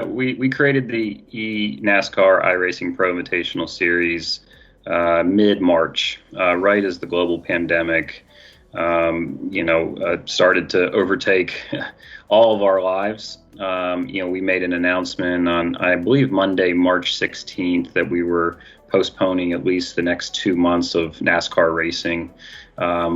We created the NASCAR iRacing Pro Invitational Series mid-March, right as the global pandemic, started to overtake all of our lives. We made an announcement on, I believe, Monday, March 16th, that we were postponing at least the next 2 months of NASCAR racing,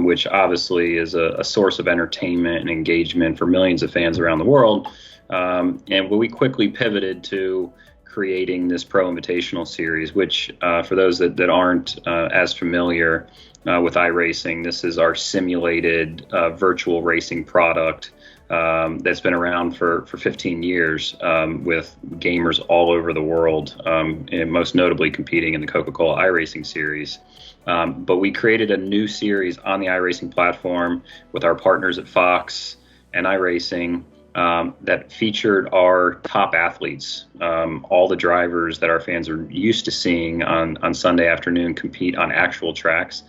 which obviously is a source of entertainment and engagement for millions of fans around the world. And we quickly pivoted to creating this Pro Invitational Series, which for those that aren't as familiar with iRacing, this is our simulated virtual racing product that's been around for 15 years with gamers all over the world, and most notably competing in the Coca-Cola iRacing Series. But we created a new series on the iRacing platform with our partners at Fox and iRacing that featured our top athletes, all the drivers that our fans are used to seeing on Sunday afternoon compete on actual tracks.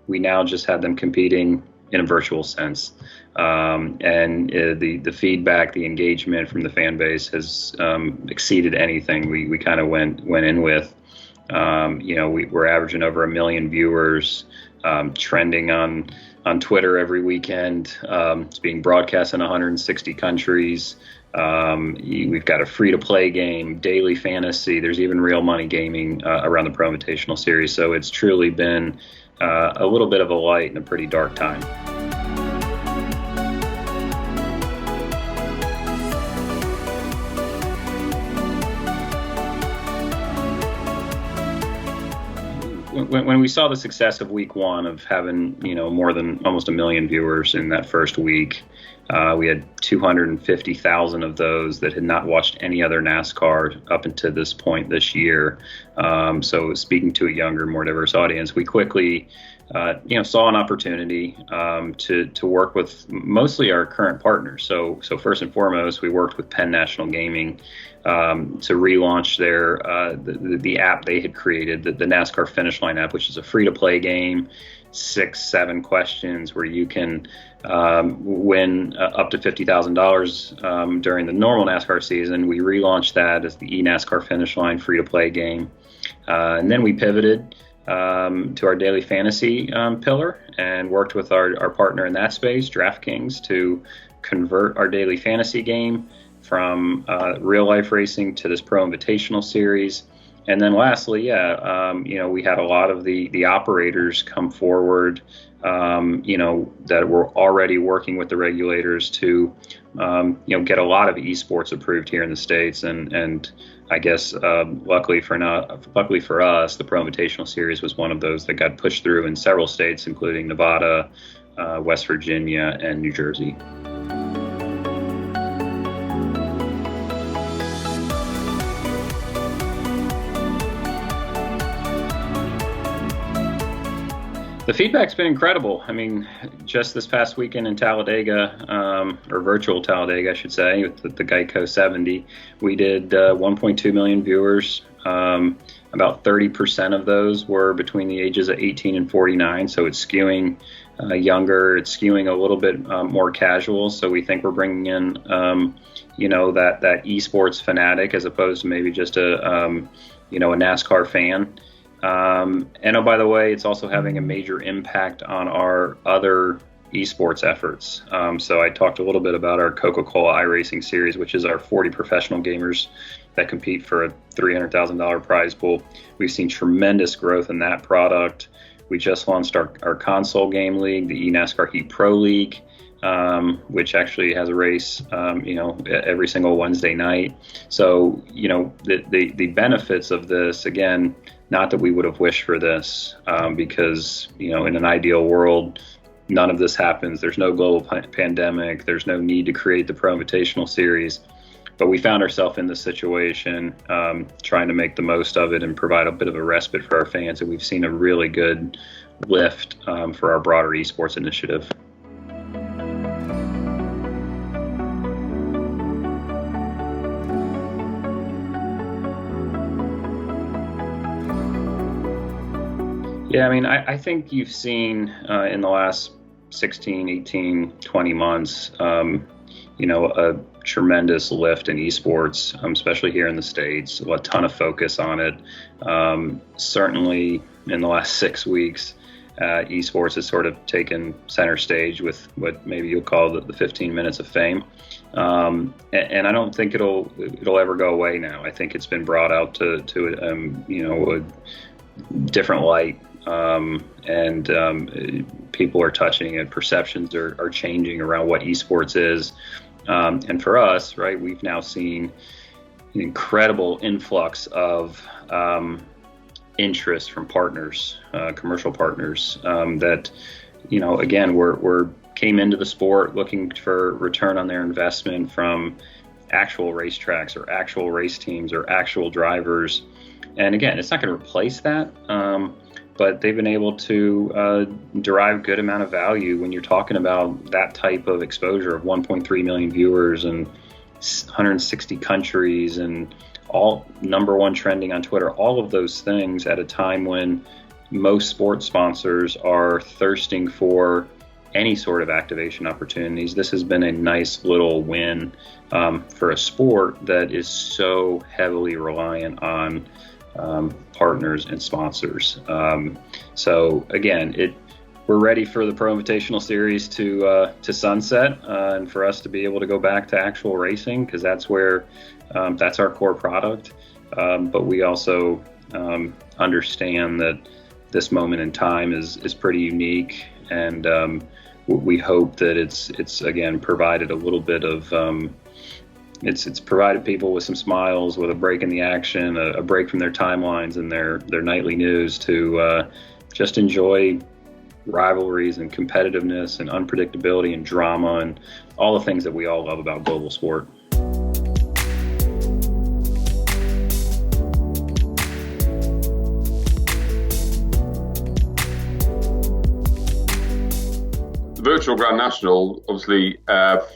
We now just had them competing in a virtual sense. And the feedback, the engagement from the fan base has exceeded anything we kind of went in with. We're averaging over 1 million viewers, trending on Twitter every weekend. It's being broadcast in 160 countries. We've got a free-to-play game, daily fantasy. There's even real money gaming around the Pro Invitational Series. So it's truly been a little bit of a light in a pretty dark time. When we saw the success of week one of having, more than almost 1 million viewers in that first week, we had 250,000 of those that had not watched any other NASCAR up until this point this year. So speaking to a younger, more diverse audience, we quickly, saw an opportunity to work with mostly our current partners. So first and foremost, we worked with Penn National Gaming to relaunch their the app they had created, the NASCAR Finish Line app, which is a free-to-play game, 6-7 questions where you can win up to $50,000 during the normal NASCAR season. We relaunched that as the eNASCAR Finish Line free-to-play game. And then we pivoted to our daily fantasy pillar and worked with our partner in that space, DraftKings, to convert our daily fantasy game from real-life racing to this Pro Invitational Series. And then lastly, we had a lot of the operators come forward, that were already working with the regulators to, get a lot of esports approved here in the States. And I guess, luckily for us, the Pro Invitational Series was one of those that got pushed through in several states, including Nevada, West Virginia, and New Jersey. The feedback's been incredible. I mean, just this past weekend in Talladega, or virtual Talladega, I should say, with the Geico 70, we did 1.2 million viewers. About 30% of those were between the ages of 18 and 49, so it's skewing younger. It's skewing a little bit more casual. So we think we're bringing in, that esports fanatic as opposed to maybe just a NASCAR fan. And oh, by the way, it's also having a major impact on our other esports efforts. So I talked a little bit about our Coca-Cola iRacing Series, which is our 40 professional gamers that compete for a $300,000 prize pool. We've seen tremendous growth in that product. We just launched our console game league, the eNASCAR Heat Pro League, which actually has a race, every single Wednesday night. So, the benefits of this, again, not that we would have wished for this, because, in an ideal world, none of this happens. There's no global pandemic. There's no need to create the Pro Invitational Series. But we found ourselves in this situation, trying to make the most of it and provide a bit of a respite for our fans. And we've seen a really good lift for our broader esports initiative. Yeah, I mean, I think you've seen in the last 16, 18, 20 months, a tremendous lift in esports, especially here in the States. A ton of focus on it. Certainly in the last 6 weeks, esports has sort of taken center stage with what maybe you'll call the 15 minutes of fame. And I don't think it'll ever go away now. I think it's been brought out to a different light. People are touching it. Perceptions are changing around what esports is. And for us, right, we've now seen an incredible influx of interest from partners, commercial partners, that, again, we're came into the sport looking for return on their investment from actual racetracks or actual race teams or actual drivers. And again, it's not going to replace that. But they've been able to derive good amount of value when you're talking about that type of exposure of 1.3 million viewers and 160 countries and all #1 trending on Twitter, all of those things at a time when most sports sponsors are thirsting for any sort of activation opportunities. This has been a nice little win for a sport that is so heavily reliant on partners and sponsors. So again, we're ready for the Pro Invitational Series to sunset, and for us to be able to go back to actual racing, because that's where that's our core product. But we also understand that this moment in time is pretty unique, and we hope that it's again provided a little bit of it's provided people with some smiles, with a break in the action, a break from their timelines and their nightly news to just enjoy rivalries and competitiveness and unpredictability and drama and all the things that we all love about global sport. The virtual Grand National obviously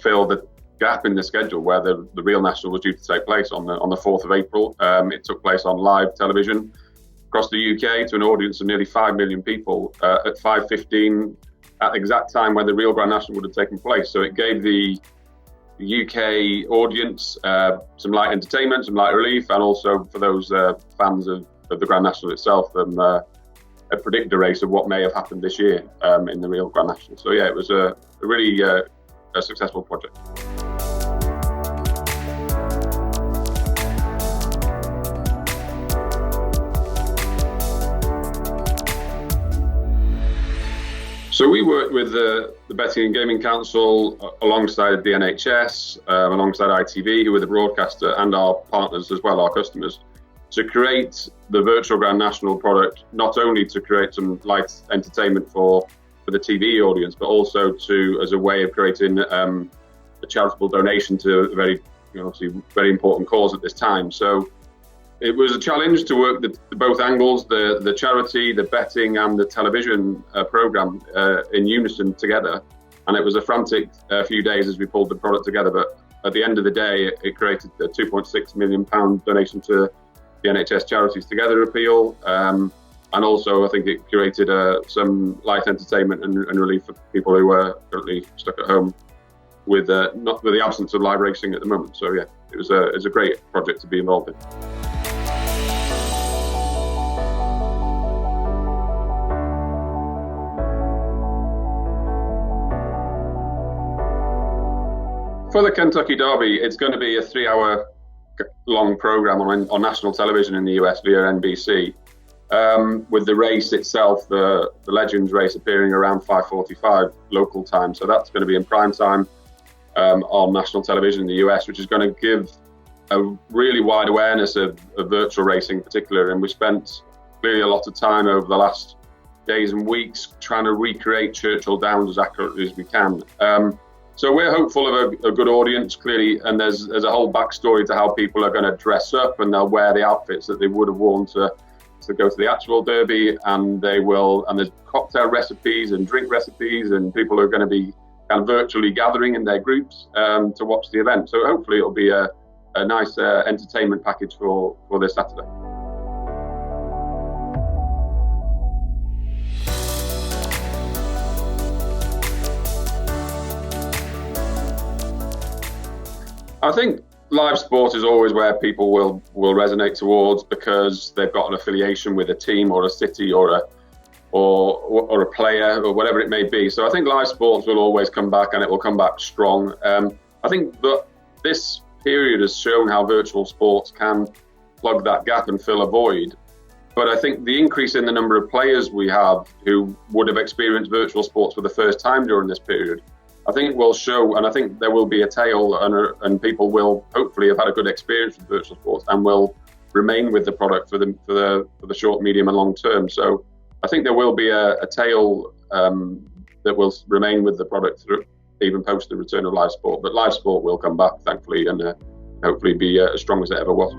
filled the gap in the schedule where the real national was due to take place on the 4th of April. It took place on live television across the UK to an audience of nearly 5 million people at 5:15 at the exact time when the real Grand National would have taken place. So it gave the UK audience some light entertainment, some light relief, and also for those fans of the Grand National itself, a predictor race of what may have happened this year in the real Grand National. So yeah, it was a really a successful project. So we worked with the Betting and Gaming Council alongside the NHS, alongside ITV, who were the broadcaster, and our partners as well, our customers, to create the virtual Grand National product, not only to create some light entertainment for the TV audience, but also as a way of creating a charitable donation to a very, obviously very important cause at this time. So it was a challenge to work both angles, the charity, the betting, and the television program in unison together. And it was a frantic few days as we pulled the product together. But at the end of the day, it created a £2.6 million donation to the NHS Charities Together appeal. And also, I think it created some light entertainment and relief for people who were currently stuck at home with the absence of live racing at the moment. So yeah, it was a great project to be involved in. For the Kentucky Derby, it's going to be a 3-hour long program on national television in the US via NBC, with the race itself, the Legends race, appearing around 5:45 local time. So that's going to be in prime time on national television in the US, which is going to give a really wide awareness of virtual racing in particular. And we spent clearly a lot of time over the last days and weeks trying to recreate Churchill Downs as accurately as we can. So we're hopeful of a good audience, clearly, and there's a whole backstory to how people are going to dress up, and they'll wear the outfits that they would have worn to go to the actual Derby, and there's cocktail recipes and drink recipes, and people are going to be kind of virtually gathering in their groups to watch the event. So hopefully it'll be a nice entertainment package for this Saturday. I think live sport is always where people will resonate towards, because they've got an affiliation with a team or a city or a player or whatever it may be. So I think live sports will always come back, and it will come back strong. I think that this period has shown how virtual sports can plug that gap and fill a void. But I think the increase in the number of players we have who would have experienced virtual sports for the first time during this period, I think will show, and I think there will be a tail, and people will hopefully have had a good experience with virtual sports and will remain with the product for the short, medium, and long term. So I think there will be a tail that will remain with the product through, even post the return of live sport. But live sport will come back, thankfully, and hopefully be as strong as it ever was.